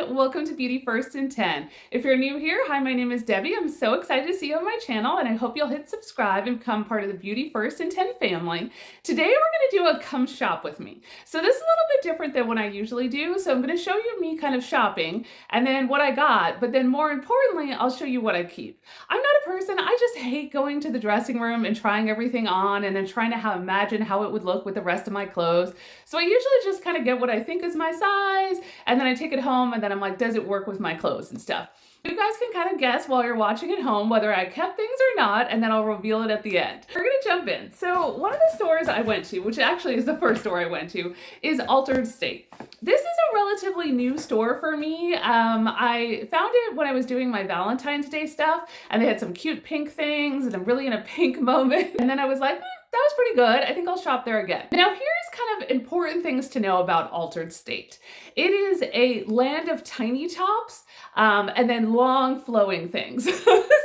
everyone, welcome to Beauty First in 10. If you're new here, hi, my name is Debbie. I'm so excited to see you on my channel and I hope you'll hit subscribe and become part of the Beauty First in 10 family. Today we're going to do a come shop with me. So this is a little bit different than what I usually do. So I'm going to show you me kind of shopping and then what I got, but then more importantly, I'll show you what I keep. I'm not a person, I just hate going to the dressing room and trying everything on and then trying to imagine how it would look with the rest of my clothes. So I usually just kind of get what I think is my size and then I take it home and then I'm like, does it work with my clothes and stuff? You guys can kind of guess while you're watching at home whether I kept things or not, and then I'll reveal it at the end. We're gonna jump in. So one of the stores I went to, which actually is the first store I went to, is Altered State. This is a relatively new store for me. I found it when I was doing my Valentine's Day stuff, and they had some cute pink things, and I'm really in a pink moment. And then I was like, that was pretty good. I think I'll shop there again. Now here's kind of important things to know about Altered State. It is a land of tiny tops and then long flowing things.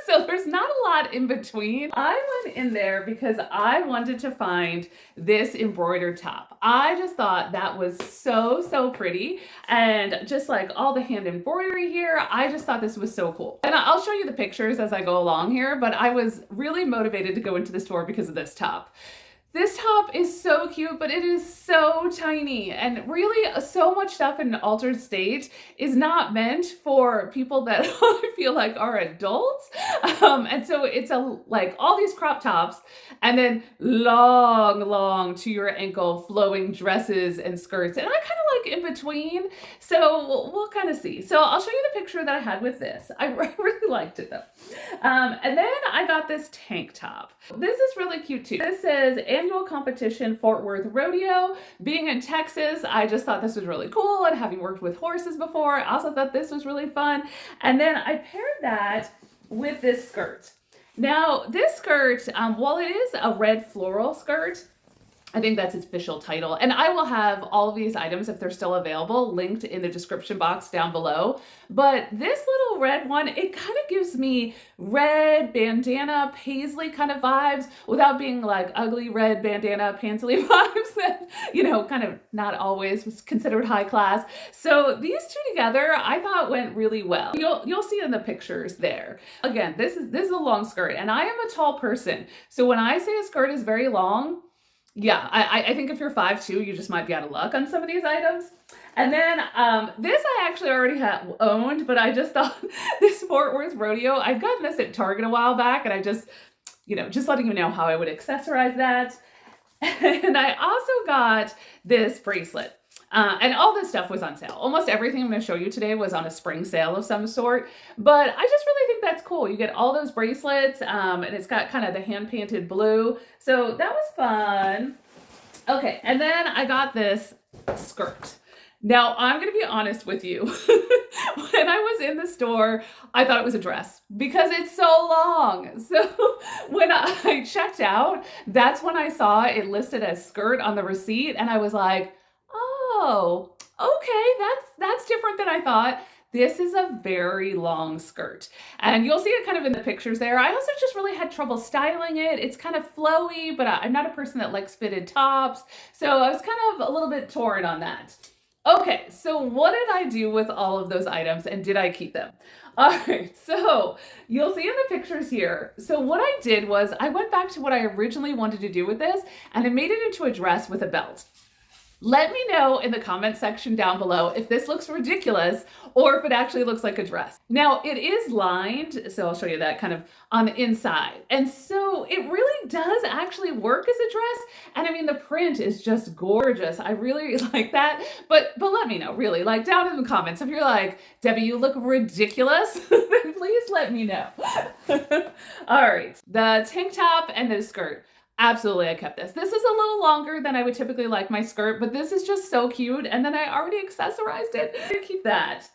So there's not a lot in between. I went in there because I wanted to find this embroidered top. I just thought that was so pretty, and just like all the hand embroidery here, I just thought this was so cool. And I'll show you the pictures as I go along here, but I was really motivated to go into the store because of this top. This top is so cute, but it is so tiny, and really so much stuff in Altered State is not meant for people that I feel like are adults. And so it's like all these crop tops and then long to your ankle flowing dresses and skirts. And I kind of like in between. So we'll kind of see. So I'll show you the picture that I had with this. I really liked it though. And then I got this tank top. This is really cute too. This says Annual Competition Fort Worth Rodeo. Being in Texas, I just thought this was really cool, and having worked with horses before, I also thought this was really fun. And then I paired that with this skirt. Now this skirt, while it is a red floral skirt, I think that's its official title. And I will have all of these items, if they're still available, linked in the description box down below. But this little red one, it kind of gives me red bandana paisley kind of vibes without being like ugly red bandana paisley vibes that, you know, kind of not always was considered high class. So these two together, I thought went really well. You'll see in the pictures there. Again, this is a long skirt, and I am a tall person. So when I say a skirt is very long, yeah, I think if you're 5'2", you just might be out of luck on some of these items. And then this I actually already had owned, but I just thought this Fort Worth Rodeo, I'd gotten this at Target a while back, and I just, you know, just letting you know how I would accessorize that. And I also got this bracelet. And all this stuff was on sale. Almost everything I'm going to show you today was on a spring sale of some sort, but I just really think that's cool. You get all those bracelets, and it's got kind of the hand-painted blue. So that was fun. Okay, and then I got this skirt. Now, I'm going to be honest with you. When I was in the store, I thought it was a dress because it's so long. So when I checked out, that's when I saw it listed as skirt on the receipt, and I was like, oh, okay, that's different than I thought. This is a very long skirt, and you'll see it kind of in the pictures there. I also just really had trouble styling it. It's kind of flowy, but I'm not a person that likes fitted tops, so I was kind of a little bit torn on that. Okay, so what did I do with all of those items, and did I keep them? All right, so you'll see in the pictures here. So what I did was I went back to what I originally wanted to do with this, and I made it into a dress with a belt. Let me know in the comment section down below if this looks ridiculous or if it actually looks like a dress. Now it is lined, so I'll show you that kind of on the inside. And so it really does actually work as a dress. And I mean, the print is just gorgeous. I really like that. But let me know, really, like down in the comments, if you're like, Debbie, you look ridiculous, then please let me know. All right, the tank top and the skirt. Absolutely, I kept this. This is a little longer than I would typically like my skirt, but this is just so cute. And then I already accessorized it. I'm gonna keep that.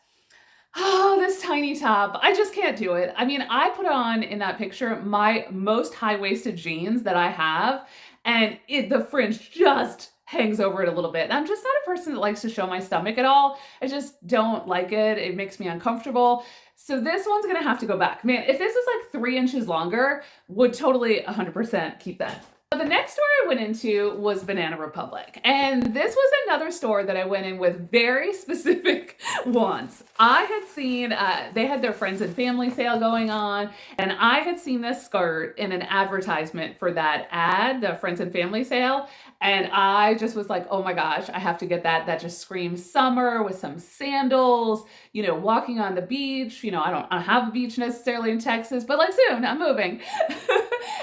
Oh, this tiny top. I just can't do it. I mean, I put on in that picture my most high-waisted jeans that I have, and the fringe just hangs over it a little bit. And I'm just not a person that likes to show my stomach at all. I just don't like it. It makes me uncomfortable. So this one's gonna have to go back. Man, if this is like 3 inches longer, would totally 100% keep that. The next store I went into was Banana Republic, and this was another store that I went in with very specific wants. I had seen, they had their friends and family sale going on, and I had seen this skirt in an advertisement for that ad, the friends and family sale, and I just was like, oh my gosh, I have to get that. That just screams summer with some sandals, you know, walking on the beach. You know, I don't have a beach necessarily in Texas, but like soon, I'm moving.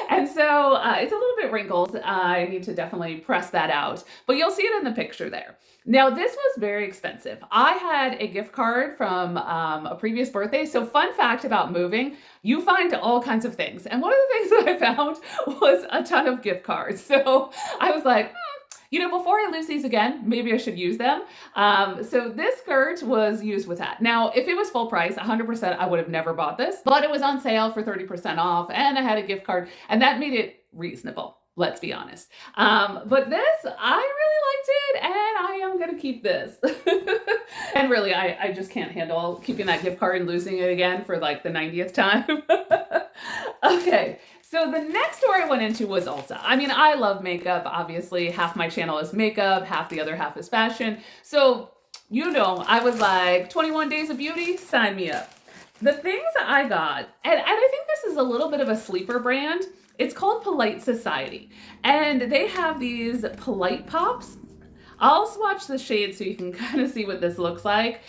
And so it's a little bit wrinkled. I need to definitely press that out, but you'll see it in the picture there. Now, this was very expensive. I had a gift card from a previous birthday. So fun fact about moving, you find all kinds of things. And one of the things that I found was a ton of gift cards. So I was like, you know, before I lose these again, maybe I should use them. So this skirt was used with that. Now, if it was full price, 100%, I would have never bought this, but it was on sale for 30% off and I had a gift card and that made it reasonable. Let's be honest. But this, I really liked it and I am going to keep this. And really, I just can't handle keeping that gift card and losing it again for like the 90th time. Okay. So the next store I went into was Ulta. I mean, I love makeup. Obviously, half my channel is makeup, half the other half is fashion. So, you know, I was like, 21 Days of Beauty, sign me up. The things I got, and I think this is a little bit of a sleeper brand. It's called Polite Society. And they have these Polite Pops. I'll swatch the shade so you can kind of see what this looks like.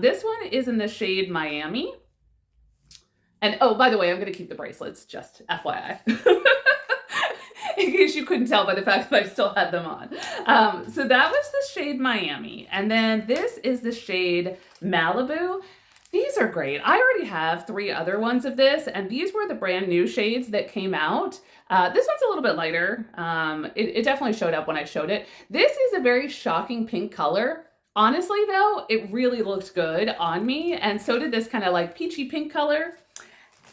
This one is in the shade Miami. And oh, by the way, I'm going to keep the bracelets, just FYI. In case you couldn't tell by the fact that I still had them on. So that was the shade Miami. And then this is the shade Malibu. These are great. I already have 3 other ones of this, and these were the brand new shades that came out. This one's a little bit lighter. It definitely showed up when I showed it. This is a very shocking pink color. Honestly, though, it really looked good on me, and so did this kind of like peachy pink color.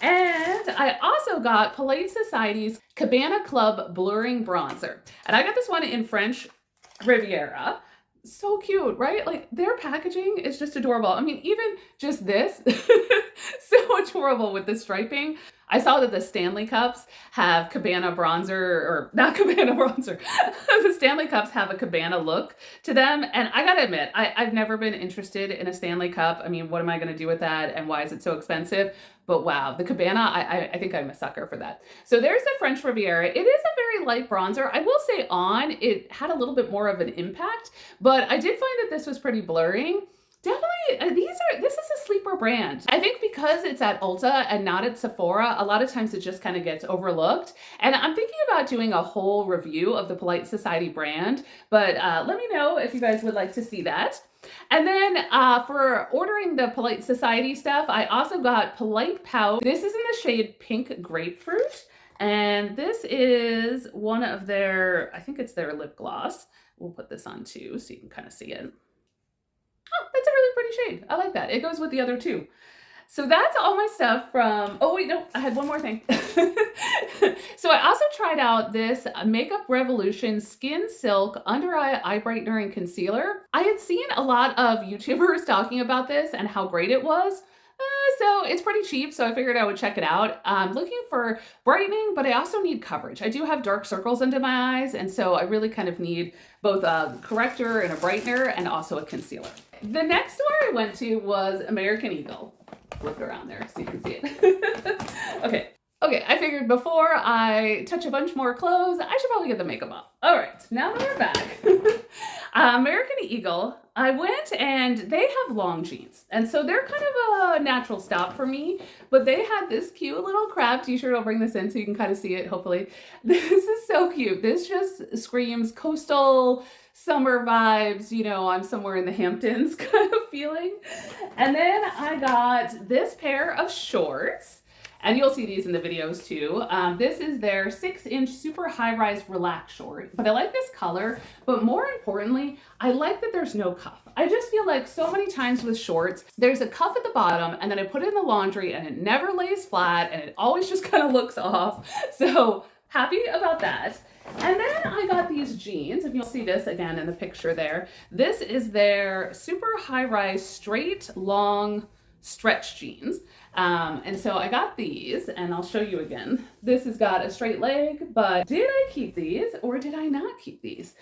And I also got Polite Society's Cabana Club Blurring Bronzer. And I got this one in French Riviera. So cute, right? Like their packaging is just adorable. I mean, even just this, so adorable with the striping. I saw that the Stanley Cups have Cabana bronzer, or not Cabana bronzer, the Stanley Cups have a Cabana look to them. And I gotta admit, I've never been interested in a Stanley Cup. I mean, what am I gonna do with that? And why is it so expensive? But wow, the Cabana, I think I'm a sucker for that. So there's the French Riviera. It is a very light bronzer. I will say it had a little bit more of an impact, but I did find that this was pretty blurring. Definitely, this is a sleeper brand. I think because it's at Ulta and not at Sephora, a lot of times it just kind of gets overlooked. And I'm thinking about doing a whole review of the Polite Society brand, but let me know if you guys would like to see that. And then for ordering the Polite Society stuff, I also got Polite Pout. This is in the shade Pink Grapefruit. And this is one of their, I think it's their lip gloss. We'll put this on too so you can kind of see it. Oh, that's a really pretty shade. I like that. It goes with the other 2. So that's all my stuff from, oh wait, no, I had one more thing. So I also tried out this Makeup Revolution Skin Silk Under Eye Brightener and Concealer. I had seen a lot of YouTubers talking about this and how great it was. So it's pretty cheap, so I figured I would check it out. I'm looking for brightening, but I also need coverage. I do have dark circles under my eyes, and so I really kind of need both a corrector and a brightener and also a concealer. The next store I went to was American Eagle. Look around there so you can see it. Okay, I figured before I touch a bunch more clothes, I should probably get the makeup off. All right, now that we're back, American Eagle, I went and they have long jeans. And so they're kind of a natural stop for me, but they had this cute little crab t-shirt. I'll bring this in so you can kind of see it, hopefully. This is so cute. This just screams coastal summer vibes, you know, I'm somewhere in the Hamptons kind of feeling. And then I got this pair of shorts. And you'll see these in the videos too. This is their 6-inch super high-rise relax short, but I like this color, but more importantly, I like that there's no cuff. I just feel like so many times with shorts, there's a cuff at the bottom and then I put it in the laundry and it never lays flat and it always just kind of looks off. So happy about that. And then I got these jeans, and you'll see this again in the picture there. This is their super high-rise straight long stretch jeans. And so I got these, and I'll show you again. This has got a straight leg, but did I keep these or did I not keep these?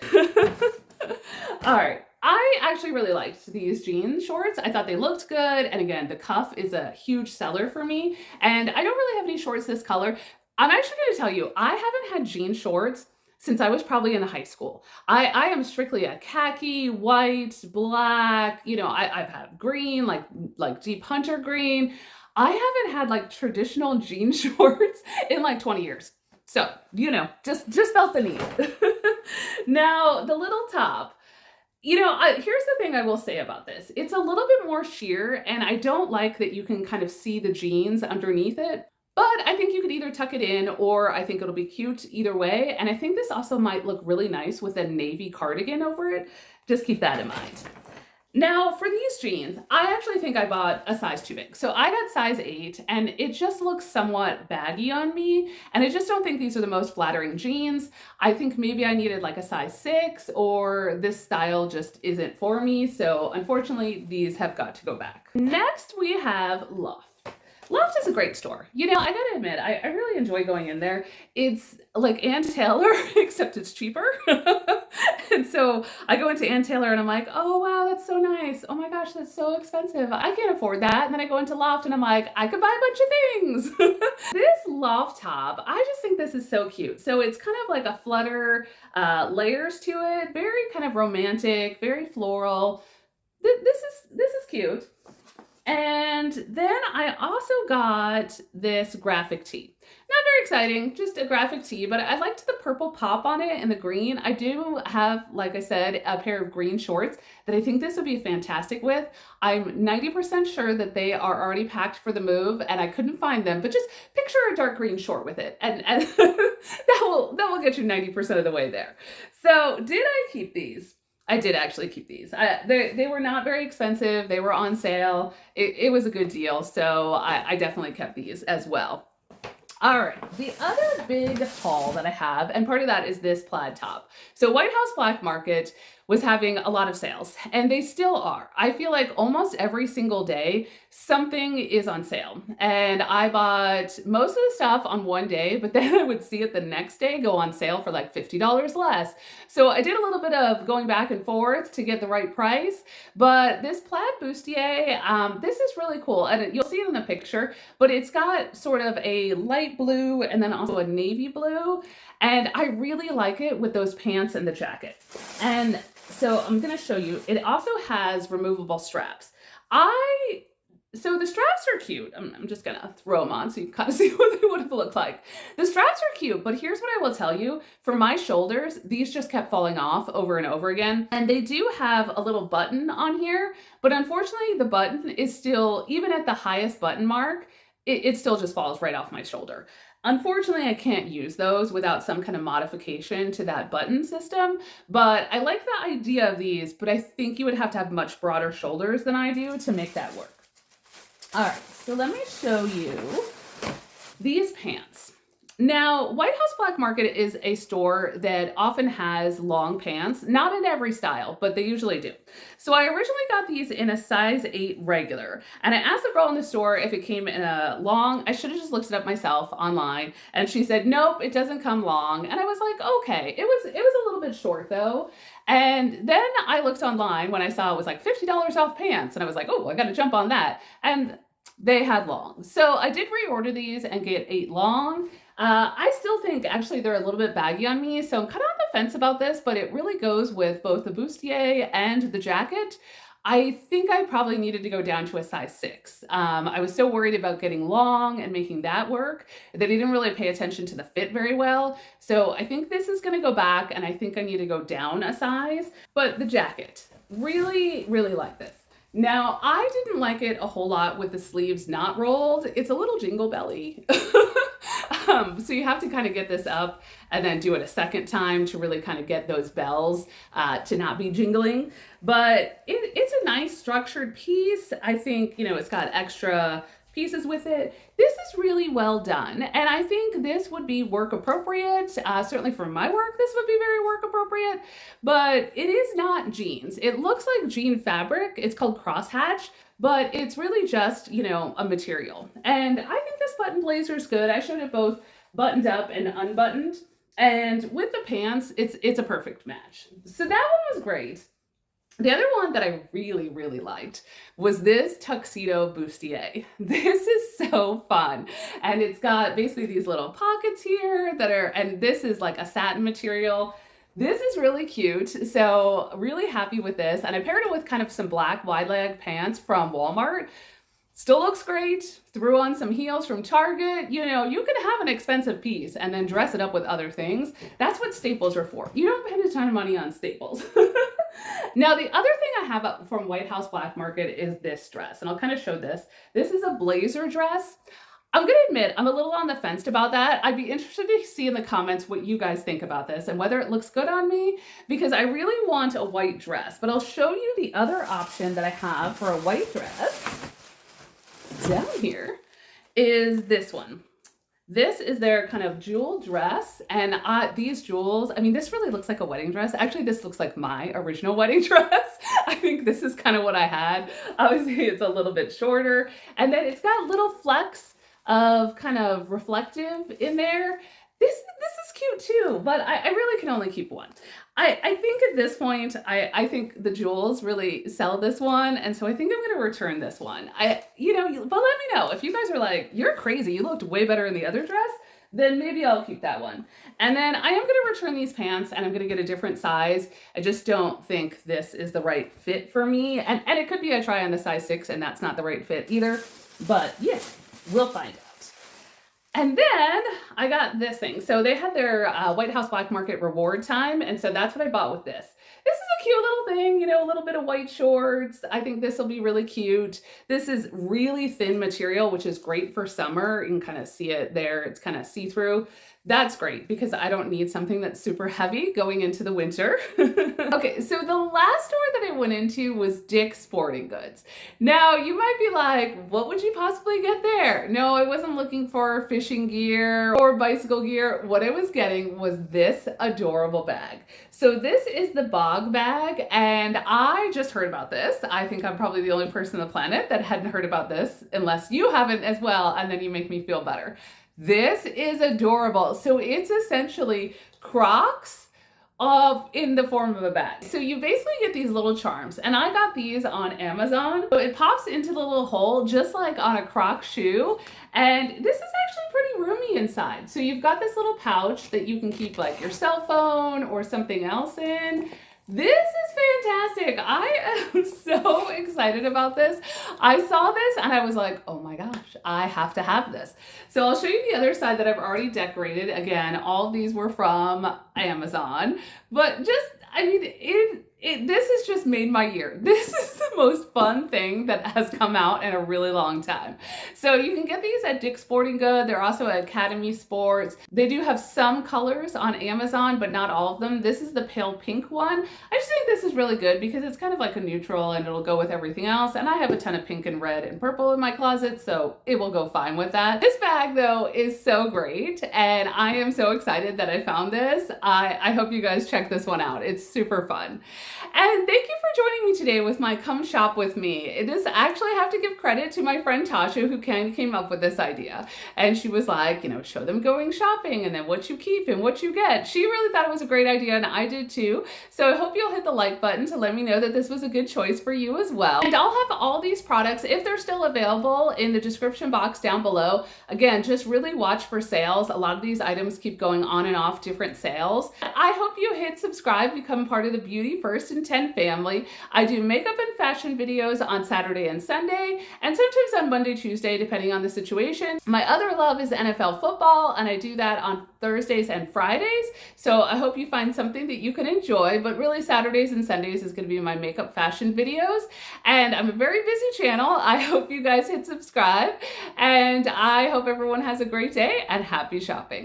All right. I actually really liked these jean shorts. I thought they looked good. And again, the cuff is a huge seller for me. And I don't really have any shorts this color. I'm actually going to tell you, I haven't had jean shorts since I was probably in high school. I am strictly a khaki, white, black, I've had green, like deep hunter green. I haven't had like traditional jean shorts in like 20 years. So, just felt the need. Now, the little top, here's the thing I will say about this. It's a little bit more sheer, and I don't like that you can kind of see the jeans underneath it. But I think you could either tuck it in, or I think it'll be cute either way. And I think this also might look really nice with a navy cardigan over it. Just keep that in mind. Now for these jeans, I actually think I bought a size too big. So I got size 8, and it just looks somewhat baggy on me. And I just don't think these are the most flattering jeans. I think maybe I needed like a size 6, or this style just isn't for me. So unfortunately, these have got to go back. Next, we have Loft. Loft is a great store. I gotta admit, I really enjoy going in there. It's like Ann Taylor, except it's cheaper. And so I go into Ann Taylor and I'm like, oh wow, that's so nice. Oh my gosh, that's so expensive. I can't afford that. And then I go into Loft and I'm like, I could buy a bunch of things. This Loft top, I just think this is so cute. So it's kind of like a flutter, layers to it, very kind of romantic, very floral. This is cute. And then I also got this graphic tee. Not very exciting, just a graphic tee, but I liked the purple pop on it and the green. I do have, like I said, a pair of green shorts that I think this would be fantastic with. I'm 90% sure that they are already packed for the move and I couldn't find them, but just picture a dark green short with it, and that will get you 90% of the way there. So did I keep these? I did actually keep these. They were not very expensive. They were on sale. It was a good deal. So I definitely kept these as well. All right, the other big haul that I have, and part of that is this plaid top. So White House Black Market was having a lot of sales, and they still are. I feel like almost every single day, something is on sale. And I bought most of the stuff on one day, but then I would see it the next day go on sale for like $50 less. So I did a little bit of going back and forth to get the right price, but this plaid bustier, this is really cool. And you'll see it in the picture, but it's got sort of a light blue and then also a navy blue. And I really like it with those pants and the jacket. And so I'm going to show you. It also has removable straps. So the straps are cute. I'm just going to throw them on so you can kind of see what they would have looked like. The straps are cute, but here's what I will tell you. For my shoulders, these just kept falling off over and over again. And they do have a little button on here, but unfortunately the button is still, even at the highest button mark, it still just falls right off my shoulder. Unfortunately, I can't use those without some kind of modification to that button system, but I like the idea of these, but I think you would have to have much broader shoulders than I do to make that work. All right, so let me show you these pants. Now, White House Black Market is a store that often has long pants, not in every style, but they usually do. So I originally got these in a size 8 regular, and I asked the girl in the store if it came in a long. I should have just looked it up myself online, and she said, nope, it doesn't come long. And I was like, okay, it was a little bit short though. And then I looked online when I saw it was like $50 off pants, and I was like, oh, I got to jump on that. And they had long. So I did reorder these and get 8 long. I still think actually they're a little bit baggy on me, so I'm kind of on the fence about this, but it really goes with both the bustier and the jacket. I think I probably needed to go down to a size 6. I was so worried about getting long and making that work that I didn't really pay attention to the fit very well. So I think this is going to go back, and I think I need to go down a size. But the jacket, really, really like this. Now, I didn't like it a whole lot with the sleeves not rolled. It's a little jingle belly. So you have to kind of get this up and then do it a second time to really kind of get those bells to not be jingling. But it's a nice structured piece. I think, it's got extra pieces with it. This is really well done, and I think this would be work appropriate. Certainly for my work, this would be very work appropriate, but it is not jeans. It looks like jean fabric. It's called crosshatch, but it's really just, you know, a material. And I think this button blazer is good. I showed it both buttoned up and unbuttoned, and with the pants, it's a perfect match. So that one was great. The other one that I really, really liked was this tuxedo bustier. This is so fun. And it's got basically these little pockets here that are, and this is like a satin material. This is really cute. So really happy with this. And I paired it with kind of some black wide leg pants from Walmart. Still looks great. Threw on some heels from Target. You know, you can have an expensive piece and then dress it up with other things. That's what staples are for. You don't spend a ton of money on staples. Now, the other thing I have up from White House Black Market is this dress, and I'll kind of show this. This is a blazer dress. I'm going to admit, I'm a little on the fence about that. I'd be interested to see in the comments what you guys think about this and whether it looks good on me, because I really want a white dress. But I'll show you the other option that I have for a white dress down here is this one. This is their kind of jewel dress, and these jewels, I mean, this really looks like a wedding dress. Actually, this looks like my original wedding dress. I think this is kind of what I had. Obviously, it's a little bit shorter, and then it's got little flecks of kind of reflective in there. This is cute too, but I really can only keep one. I think at this point, I think the jewels really sell this one, and so I think I'm going to return this one. But let me know if you guys are like, you're crazy, you looked way better in the other dress, then maybe I'll keep that one. And then I am going to return these pants, and I'm going to get a different size. I just don't think this is the right fit for me, and it could be I try on the size 6 and that's not the right fit either, but yeah, we'll find out. And then I got this thing. So they had their White House Black Market reward time, and so that's what I bought with this. This is a cute little thing, you know, a little bit of white shorts. I think this will be really cute. This is really thin material, which is great for summer. You can kind of see it there. It's kind of see-through. That's great because I don't need something that's super heavy going into the winter. Okay, so the last store that I went into was Dick's Sporting Goods. Now, you might be like, what would you possibly get there? No, I wasn't looking for fishing gear or bicycle gear. What I was getting was this adorable bag. So this is the Bogg Bag, and I just heard about this. I think I'm probably the only person on the planet that hadn't heard about this, unless you haven't as well, and then you make me feel better. This is adorable. So it's essentially Crocs in the form of a bag. So you basically get these little charms, and I got these on Amazon. So it pops into the little hole just like on a Croc shoe, and this is actually pretty roomy inside. So you've got this little pouch that you can keep like your cell phone or something else in. This is fantastic. I am so excited about this. I saw this and I was like, oh my gosh, I have to have this. So I'll show you the other side that I've already decorated. Again, all of these were from Amazon, but just, I mean, this has just made my year. This is the most fun thing that has come out in a really long time. So you can get these at Dick's Sporting Goods. They're also at Academy Sports. They do have some colors on Amazon, but not all of them. This is the pale pink one. I just think this is really good because it's kind of like a neutral and it'll go with everything else. And I have a ton of pink and red and purple in my closet, so it will go fine with that. This bag though is so great, and I am so excited that I found this. I hope you guys check this one out. It's super fun. And thank you for joining me today with my Come Shop With Me. It is actually, I have to give credit to my friend Tasha who came up with this idea. And she was like, you know, show them going shopping and then what you keep and what you get. She really thought it was a great idea, and I did too. So I hope you'll hit the like button to let me know that this was a good choice for you as well. And I'll have all these products, if they're still available, in the description box down below. Again, just really watch for sales. A lot of these items keep going on and off different sales. I hope you hit subscribe, become part of the Beauty First and 10 family. I do makeup and fashion videos on Saturday and Sunday, and sometimes on Monday, Tuesday, depending on the situation. My other love is NFL football, and I do that on Thursdays and Fridays. So I hope you find something that you can enjoy, but really Saturdays and Sundays is going to be my makeup fashion videos. And I'm a very busy channel. I hope you guys hit subscribe, and I hope everyone has a great day and happy shopping.